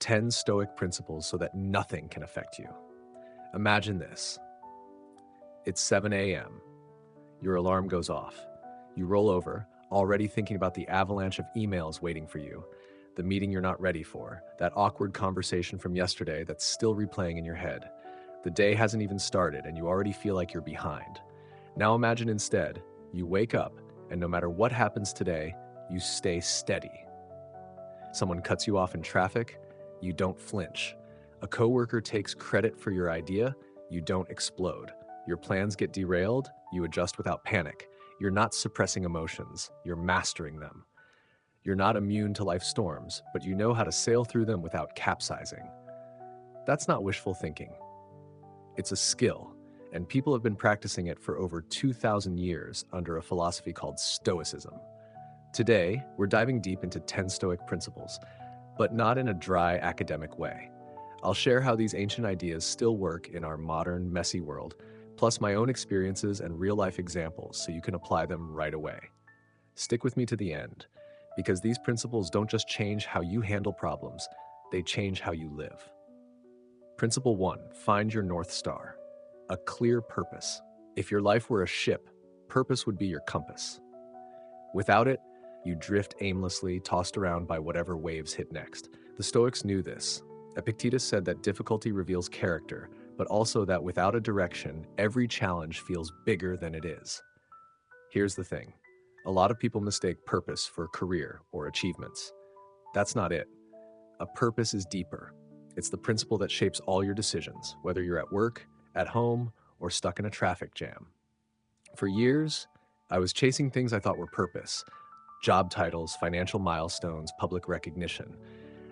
10 Stoic principles so that nothing can affect you. Imagine this. It's 7 a.m. Your alarm goes off. You roll over, already thinking about the avalanche of emails waiting for you, the meeting you're not ready for, that awkward conversation from yesterday that's still replaying in your head. The day hasn't even started and you already feel like you're behind. Now imagine instead, you wake up and no matter what happens today, you stay steady. Someone cuts you off in traffic, you don't flinch. A coworker takes credit for your idea, you don't explode. Your plans get derailed, you adjust without panic. You're not suppressing emotions, you're mastering them. You're not immune to life's storms, but you know how to sail through them without capsizing. That's not wishful thinking. It's a skill, and people have been practicing it for over 2,000 years under a philosophy called Stoicism. Today, we're diving deep into 10 Stoic principles, but not in a dry academic way. I'll share how these ancient ideas still work in our modern, messy world, plus my own experiences and real-life examples so you can apply them right away. Stick with me to the end, because these principles don't just change how you handle problems, they change how you live. Principle 1, find your North Star. A clear purpose. If your life were a ship, purpose would be your compass. Without it, you drift aimlessly, tossed around by whatever waves hit next. The Stoics knew this. Epictetus said that difficulty reveals character, but also that without a direction, every challenge feels bigger than it is. Here's the thing. A lot of people mistake purpose for career or achievements. That's not it. A purpose is deeper. It's the principle that shapes all your decisions, whether you're at work, at home, or stuck in a traffic jam. For years, I was chasing things I thought were purpose. Job titles, financial milestones, public recognition.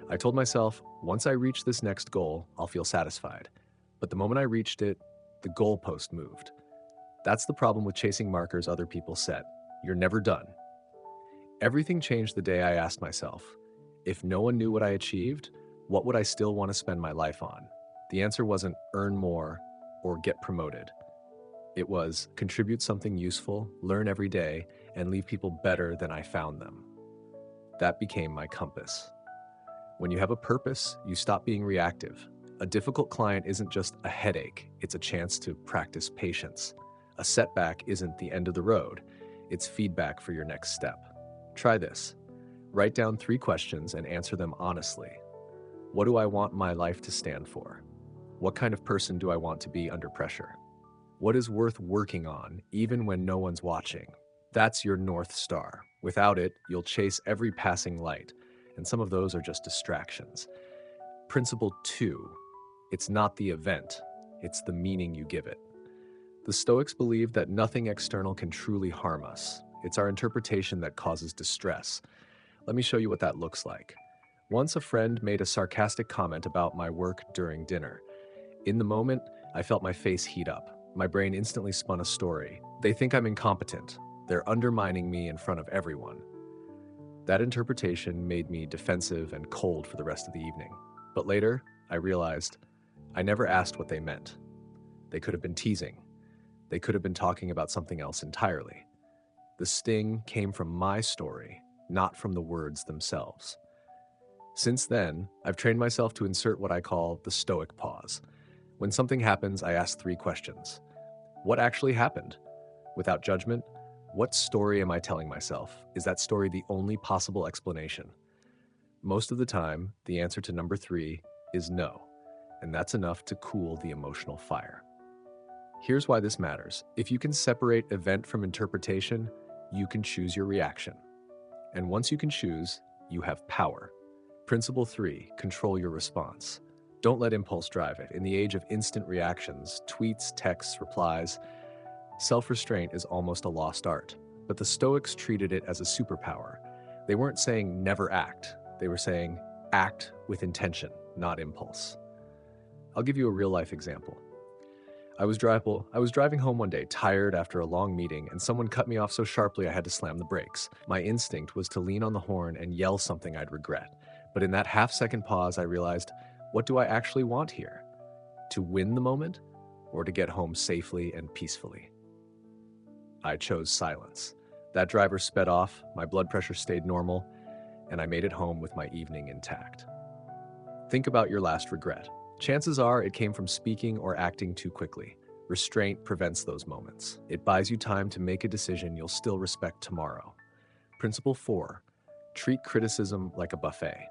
I told myself, once I reach this next goal, I'll feel satisfied. But the moment I reached it, the goalpost moved. That's the problem with chasing markers other people set. You're never done. Everything changed the day I asked myself, if no one knew what I achieved, what would I still want to spend my life on? The answer wasn't earn more or get promoted. It was contribute something useful, learn every day, and leave people better than I found them. That became my compass. When you have a purpose, you stop being reactive. A difficult client isn't just a headache, it's a chance to practice patience. A setback isn't the end of the road, it's feedback for your next step. Try this. Write down 3 questions and answer them honestly. What do I want my life to stand for? What kind of person do I want to be under pressure? What is worth working on, even when no one's watching? That's your North Star. Without it, you'll chase every passing light, and some of those are just distractions. Principle 2, it's not the event, it's the meaning you give it. The Stoics believe that nothing external can truly harm us. It's our interpretation that causes distress. Let me show you what that looks like. Once a friend made a sarcastic comment about my work during dinner. In the moment, I felt my face heat up. My brain instantly spun a story. They think I'm incompetent. They're undermining me in front of everyone. That interpretation made me defensive and cold for the rest of the evening. But later, I realized I never asked what they meant. They could have been teasing. They could have been talking about something else entirely. The sting came from my story, not from the words themselves. Since then, I've trained myself to insert what I call the Stoic pause. When something happens, I ask 3 questions. What actually happened? Without judgment, what story am I telling myself? Is that story the only possible explanation? Most of the time, the answer to number 3 is no, and that's enough to cool the emotional fire. Here's why this matters. If you can separate event from interpretation, you can choose your reaction. And once you can choose, you have power. Principle 3, control your response. Don't let impulse drive it. In the age of instant reactions, tweets, texts, replies, self-restraint is almost a lost art. But the Stoics treated it as a superpower. They weren't saying never act. They were saying act with intention, not impulse. I'll give you a real-life example. I was driving home one day, tired after a long meeting, and someone cut me off so sharply I had to slam the brakes. My instinct was to lean on the horn and yell something I'd regret. But in that half-second pause, I realized, what do I actually want here? To win the moment, or to get home safely and peacefully? I chose silence. That driver sped off, my blood pressure stayed normal, and I made it home with my evening intact. Think about your last regret. Chances are it came from speaking or acting too quickly. Restraint prevents those moments. It buys you time to make a decision you'll still respect tomorrow. Principle 4. Treat criticism like a buffet.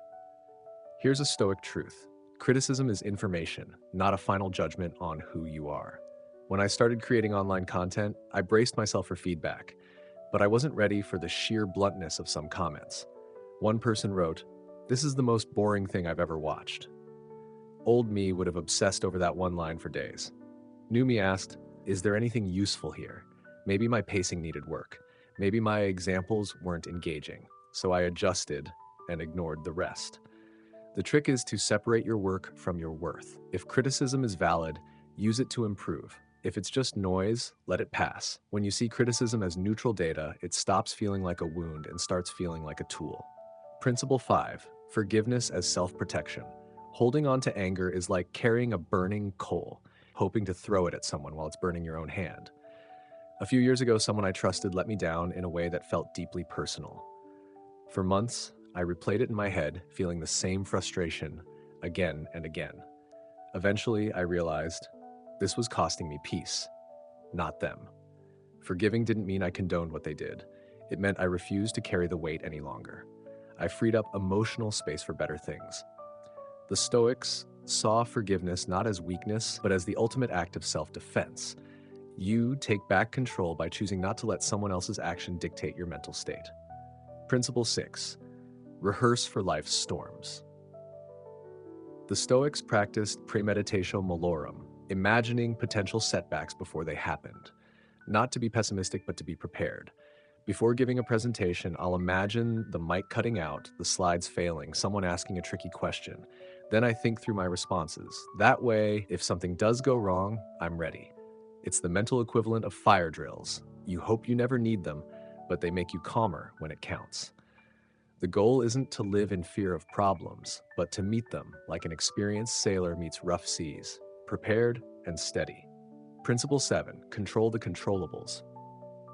Here's a Stoic truth. Criticism is information, not a final judgment on who you are. When I started creating online content, I braced myself for feedback, but I wasn't ready for the sheer bluntness of some comments. One person wrote, "This is the most boring thing I've ever watched." Old me would have obsessed over that one line for days. New me asked, "Is there anything useful here? Maybe my pacing needed work. Maybe my examples weren't engaging." So I adjusted and ignored the rest. The trick is to separate your work from your worth. If criticism is valid, use it to improve. If it's just noise, let it pass. When you see criticism as neutral data, it stops feeling like a wound and starts feeling like a tool. Principle 5. Forgiveness as self-protection. Holding on to anger is like carrying a burning coal, hoping to throw it at someone while it's burning your own hand. A few years ago, someone I trusted let me down in a way that felt deeply personal. For months, I replayed it in my head, feeling the same frustration again and again. Eventually, I realized this was costing me peace, not them. Forgiving didn't mean I condoned what they did. It meant I refused to carry the weight any longer. I freed up emotional space for better things. The Stoics saw forgiveness not as weakness, but as the ultimate act of self-defense. You take back control by choosing not to let someone else's action dictate your mental state. Principle 6. Rehearse for life's storms. The Stoics practiced premeditatio malorum, imagining potential setbacks before they happened. Not to be pessimistic, but to be prepared. Before giving a presentation, I'll imagine the mic cutting out, the slides failing, someone asking a tricky question. Then I think through my responses. That way, if something does go wrong, I'm ready. It's the mental equivalent of fire drills. You hope you never need them, but they make you calmer when it counts. The goal isn't to live in fear of problems, but to meet them like an experienced sailor meets rough seas, prepared and steady. Principle 7. Control the controllables.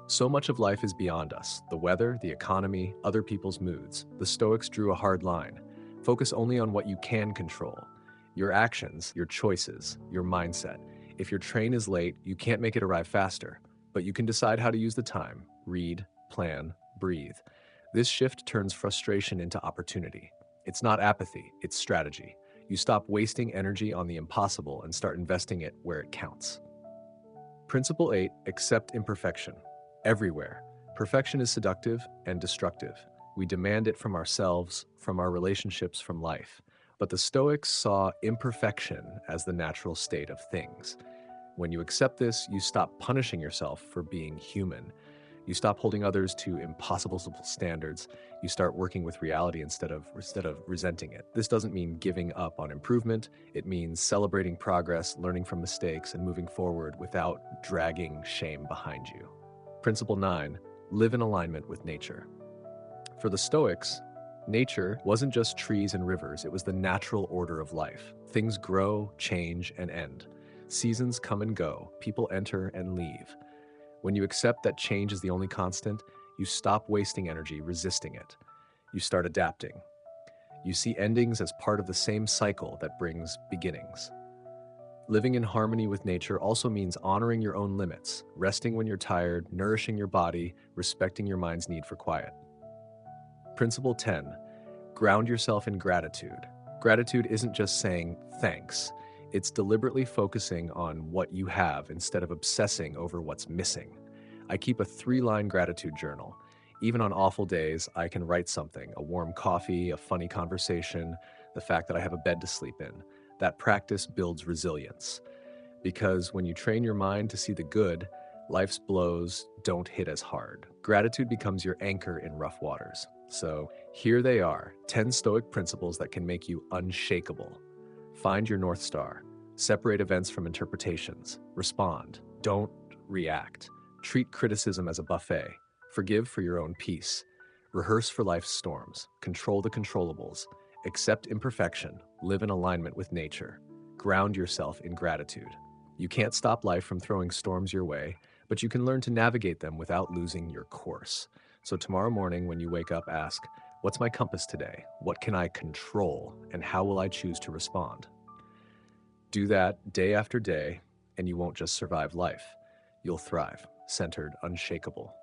So much of life is beyond us: the weather, the economy, other people's moods. The Stoics drew a hard line. Focus only on what you can control: your actions, your choices, your mindset. If your train is late, you can't make it arrive faster, but you can decide how to use the time: read, plan, breathe. This shift turns frustration into opportunity. It's not apathy, it's strategy. You stop wasting energy on the impossible and start investing it where it counts. Principle 8. Accept imperfection. Everywhere, perfection is seductive and destructive. We demand it from ourselves, from our relationships, from life. But the Stoics saw imperfection as the natural state of things. When you accept this, you stop punishing yourself for being human. You stop holding others to impossible standards. You start working with reality instead of resenting it. This doesn't mean giving up on improvement. It means celebrating progress, learning from mistakes, and moving forward without dragging shame behind you. Principle 9. Live in alignment with nature. For the Stoics, nature wasn't just trees and rivers, it was the natural order of life. Things grow, change, and end. Seasons come and go, people enter and leave. When you accept that change is the only constant, you stop wasting energy resisting it. You start adapting. You see endings as part of the same cycle that brings beginnings. Living in harmony with nature also means honoring your own limits, resting when you're tired, nourishing your body, respecting your mind's need for quiet. Principle 10. Ground yourself in gratitude. Gratitude isn't just saying thanks. It's deliberately focusing on what you have instead of obsessing over what's missing. I keep a 3-line gratitude journal. Even on awful days, I can write something: a warm coffee, a funny conversation, the fact that I have a bed to sleep in. That practice builds resilience. Because when you train your mind to see the good, life's blows don't hit as hard. Gratitude becomes your anchor in rough waters. So here they are, 10 Stoic principles that can make you unshakable. Find your North Star. Separate events from interpretations. Respond. Don't react. Treat criticism as a buffet. Forgive for your own peace. Rehearse for life's storms. Control the controllables. Accept imperfection. Live in alignment with nature. Ground yourself in gratitude. You can't stop life from throwing storms your way, but you can learn to navigate them without losing your course. So tomorrow morning when you wake up, ask, What's my compass today? What can I control? And how will I choose to respond? Do that day after day, and you won't just survive life. You'll thrive, centered, unshakable.